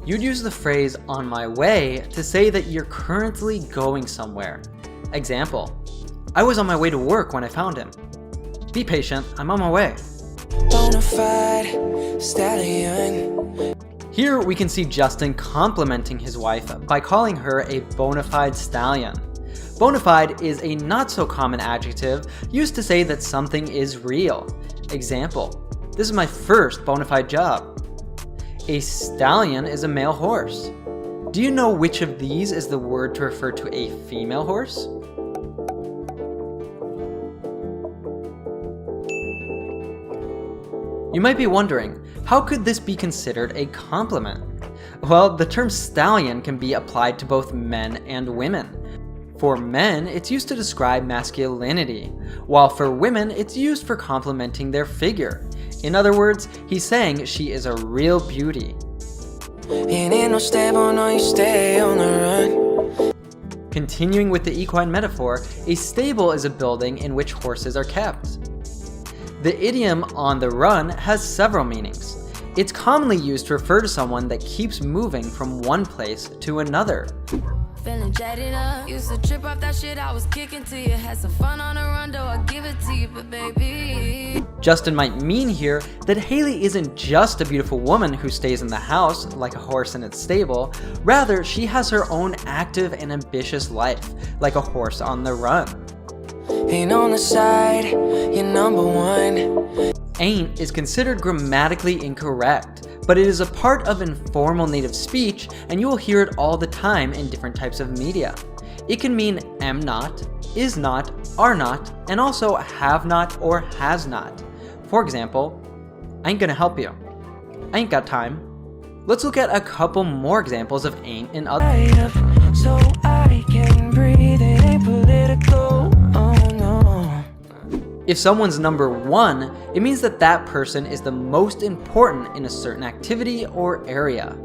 You'd use the phrase on my way to say that you're currently going somewhere. Example, I was on my way to work when I found him. Be patient, I'm on my way. Bonafide stallion. Here we can see Justin complimenting his wife by calling her a bona fide stallion. Bona fide is a not so common adjective used to say that something is real. Example, this is my first bona fide job. A stallion is a male horse. Do you know which of these is the word to refer to a female horse? You might be wondering, how could this be considered a compliment? Well, the term stallion can be applied to both men and women. For men, it's used to describe masculinity, while for women, it's used for complimenting their figure. In other words, he's saying she is a real beauty. Continuing with the equine metaphor, a stable is a building in which horses are kept. The idiom on the run has several meanings. It's commonly used to refer to someone that keeps moving from one place to another. Feeling jaded up, used to trip off that shit I was kicking to you. Had some fun on the run, though I give it to you, but baby. Justin might mean here that Haley isn't just a beautiful woman who stays in the house like a horse in its stable. Rather, she has her own active and ambitious life, like a horse on the run. Ain't on the side, you're number one. Ain't is considered grammatically incorrect, but it is a part of informal native speech and you will hear it all the time in different types of media. It can mean am not, is not, are not, and also have not or has not. For example, I ain't gonna help you. I ain't got time. Let's look at a couple more examples of ain't in other. So I can breathe, it ain't political. If someone's number one, it means that that person is the most important in a certain activity or area.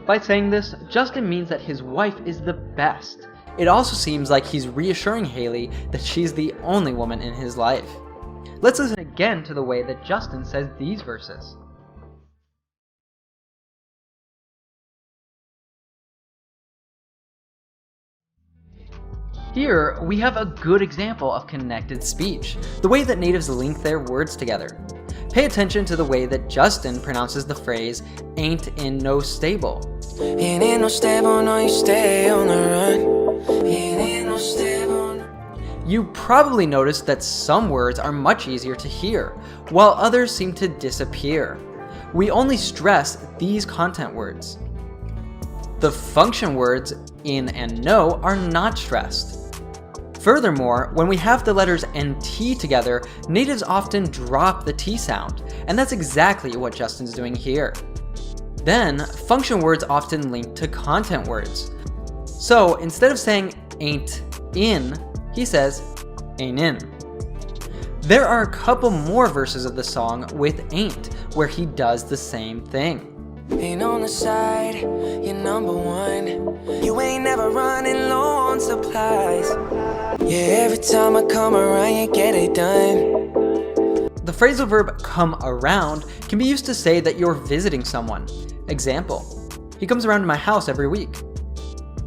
By saying this, Justin means that his wife is the best. It also seems like he's reassuring Haley that she's the only woman in his life. Let's listen again to the way that Justin says these verses. Here, we have a good example of connected speech, the way that natives link their words together. Pay attention to the way that Justin pronounces the phrase, ain't in no stable. Ain't in no stable, no you stay on the run. Ain't in no stable. You probably noticed that some words are much easier to hear, while others seem to disappear. We only stress these content words. The function words in and no are not stressed. Furthermore, when we have the letters and T together, natives often drop the T sound, and that's exactly what Justin's doing here. Then, function words often link to content words. So instead of saying ain't in, he says ain't in. There are a couple more verses of the song with ain't, where he does the same thing. Ain't on the side, you're number one. You ain't never running low on supplies. Yeah, every time I come around, you get it done. The phrasal verb come around can be used to say that you're visiting someone. Example, he comes around to my house every week.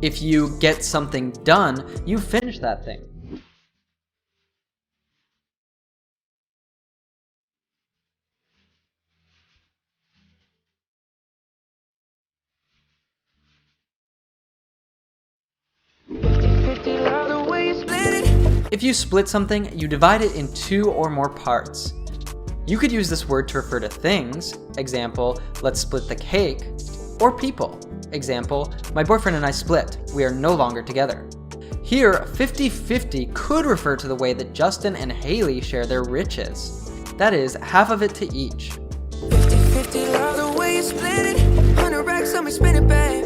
If you get something done, you finish that thing. If you split something, you divide it in two or more parts. You could use this word to refer to things, example, let's split the cake, or people, example, my boyfriend and I split, we are no longer together. Here, 50-50 could refer to the way that Justin and Haley share their riches. That is, half of it to each. 50-50, love the way you split it. 100 racks, let me spin it, babe.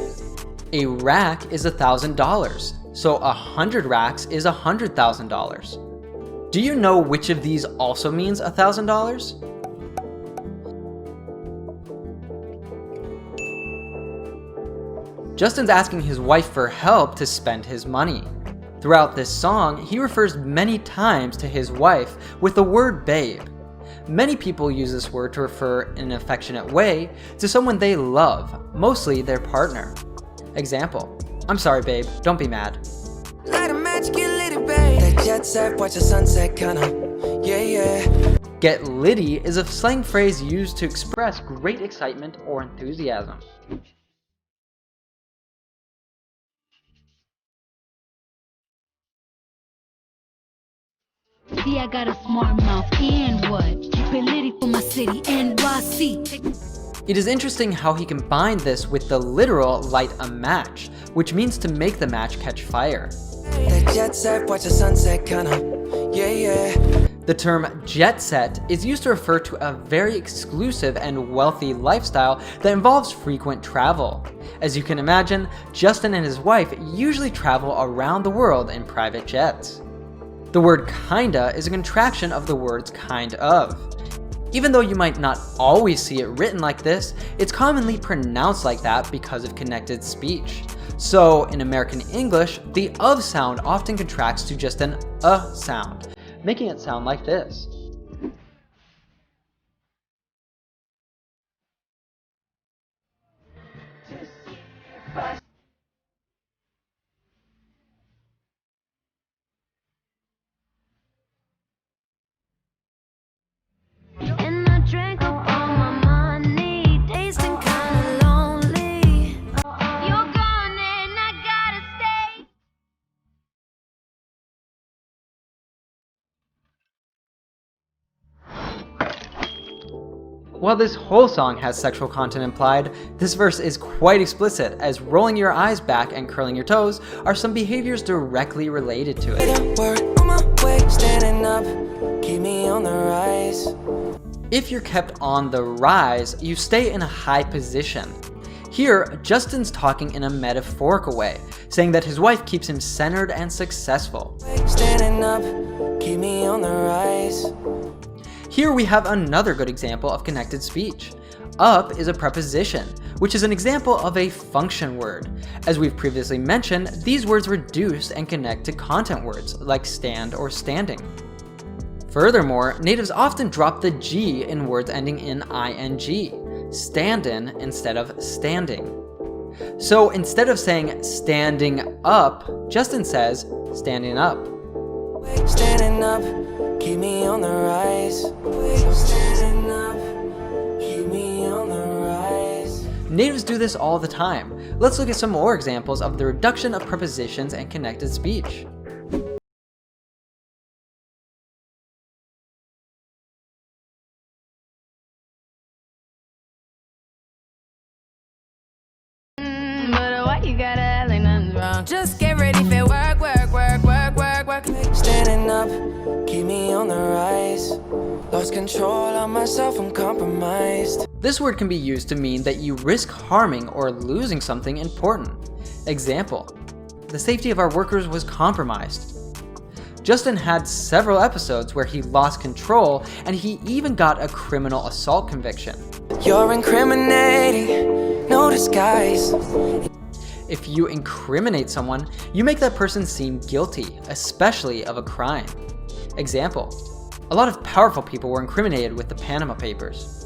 A rack is $1,000. So 100 racks is $100,000. Do you know which of these also means $1,000? Justin's asking his wife for help to spend his money. Throughout this song, he refers many times to his wife with the word babe. Many people use this word to refer in an affectionate way to someone they love, mostly their partner. Example, I'm sorry babe, don't be mad. Light a match, get litty, babe. That jet set, watch the sunset, kinda, yeah. Get litty is a slang phrase used to express great excitement or enthusiasm. See, I got a smart mouth and what? Keep it litty for my city, NYC. It is interesting how he combined this with the literal light a match, which means to make the match catch fire. That jet set, watch the sunset, kinda, yeah. The term jet set is used to refer to a very exclusive and wealthy lifestyle that involves frequent travel. As you can imagine, Justin and his wife usually travel around the world in private jets. The word kinda is a contraction of the words kind of. Even though you might not always see it written like this, it's commonly pronounced like that because of connected speech. So in American English, the of sound often contracts to just an sound, making it sound like this. And I drank up all my money, days been kinda lonely. You're gone and I gotta stay. While this whole song has sexual content implied, this verse is quite explicit, as rolling your eyes back and curling your toes are some behaviors directly related to it. Work on my way, standing up, keep me on the rise. If you're kept on the rise, you stay in a high position. Here, Justin's talking in a metaphorical way, saying that his wife keeps him centered and successful. Standing up, keep me on the rise. Here we have another good example of connected speech. Up is a preposition, which is an example of a function word. As we've previously mentioned, these words reduce and connect to content words, like stand or standing. Furthermore, natives often drop the G in words ending in ing, stand-in instead of standing. So instead of saying standing up, Justin says standing up. Standing up, keep me on the rise. Standing up, keep me on the rise. Natives do this all the time. Let's look at some more examples of the reduction of prepositions and connected speech. But why you gotta act like nothing's wrong? Just get ready for work. Standing up, keep me on the rise. Lost control of myself, I'm compromised. This word can be used to mean that you risk harming or losing something important. Example, the safety of our workers was compromised. Justin had several episodes where he lost control, and he even got a criminal assault conviction. You're incriminating, no disguise. If you incriminate someone, you make that person seem guilty, especially of a crime. Example, a lot of powerful people were incriminated with the Panama Papers.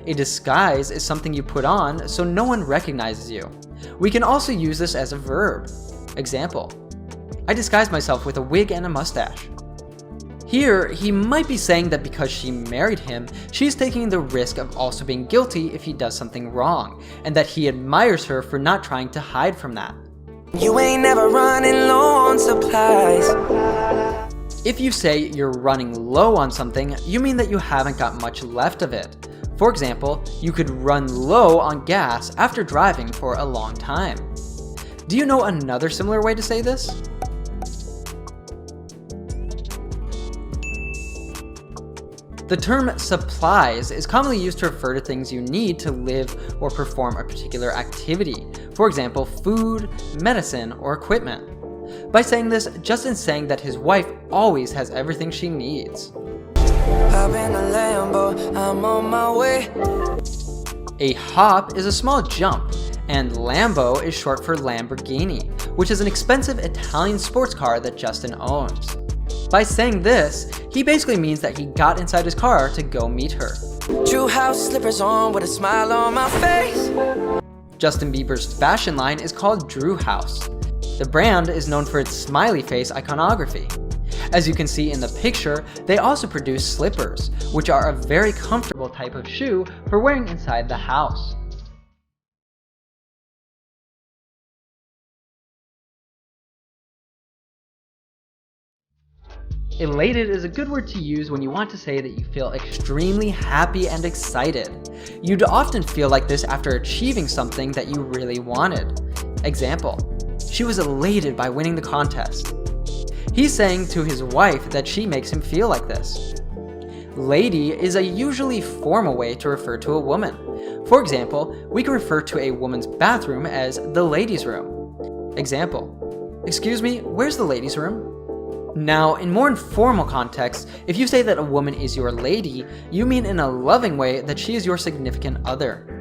A disguise is something you put on so no one recognizes you. We can also use this as a verb. Example, I disguised myself with a wig and a mustache. Here, he might be saying that because she married him, she's taking the risk of also being guilty if he does something wrong, and that he admires her for not trying to hide from that. You ain't never running low on supplies. If you say you're running low on something, you mean that you haven't got much left of it. For example, you could run low on gas after driving for a long time. Do you know another similar way to say this? The term supplies is commonly used to refer to things you need to live or perform a particular activity. For example, food, medicine, or equipment. By saying this, Justin's saying that his wife always has everything she needs. Hop in a Lambo, I'm on my way. A hop is a small jump, and Lambo is short for Lamborghini, which is an expensive Italian sports car that Justin owns. By saying this, he basically means that he got inside his car to go meet her. True house slippers on with a smile on my face. Justin Bieber's fashion line is called Drew House. The brand is known for its smiley face iconography. As you can see in the picture, they also produce slippers, which are a very comfortable type of shoe for wearing inside the house. Elated is a good word to use when you want to say that you feel extremely happy and excited. You'd often feel like this after achieving something that you really wanted. Example, she was elated by winning the contest. He's saying to his wife that she makes him feel like this. Lady is a usually formal way to refer to a woman. For example, we can refer to a woman's bathroom as the ladies' room. Example, excuse me, where's the ladies' room? Now, in more informal contexts, if you say that a woman is your lady, you mean in a loving way that she is your significant other.